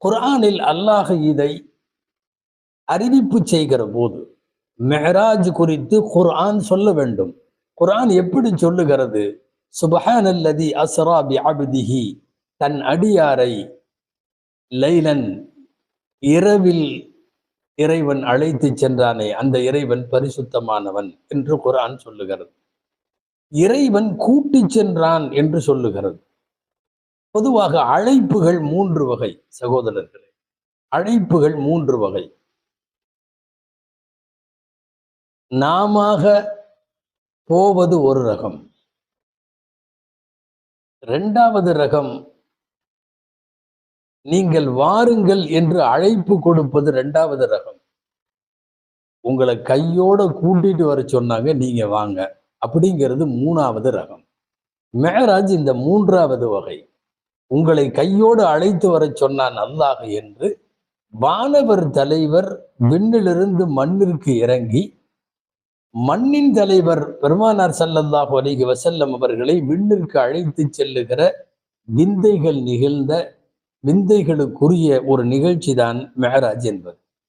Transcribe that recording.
குர்ஆனில் அல்லாஹ் இதை அறிவிப்பு செய்கிற போது மெஹராஜ் குறித்து குர்ஆன் சொல்ல வேண்டும். குர்ஆன் எப்படி சொல்லுகிறது? சுப்ஹானல்லதி அஸ்ரா பிஅப்திஹி, தன் அடியாரை லைலன் இரவில் இறைவன் அழைத்து சென்றானே அந்த இறைவன் பரிசுத்தமானவன் என்று குர்ஆன் சொல்லுகிறது. இறைவன் கூட்டி சென்றான் என்று சொல்லுகிறது. பொதுவாக அழைப்புகள் 3 வகை சகோதரர்களே. அழைப்புகள் 3 வகை. நாமாக போவது ஒரு ரகம். 2வது ரகம், நீங்கள் வாருங்கள் என்று அழைப்பு கொடுப்பது 2வது ரகம். உங்களை கையோட கூட்டிட்டு வர சொன்னாங்க, நீங்க வாங்க அப்படிங்கிறது 3வது ரகம். மெஹராஜ் இந்த 3வது வகை. உங்களை கையோடு அழைத்து வர சொன்னான் அல்லாஹ் என்று வானவர் தலைவர் விண்ணிலிருந்து மண்ணிற்கு இறங்கி மண்ணின் தலைவர் பெருமானார் ஸல்லல்லாஹு அலைஹி வஸல்லம் அவர்களை விண்ணிற்கு அழைத்து செல்லுகிற விந்தைகள் நிகழ்ந்த விந்தைகளுக்குரிய ஒரு நிகழ்ச்சி தான் மெஹராஜ் என்பது.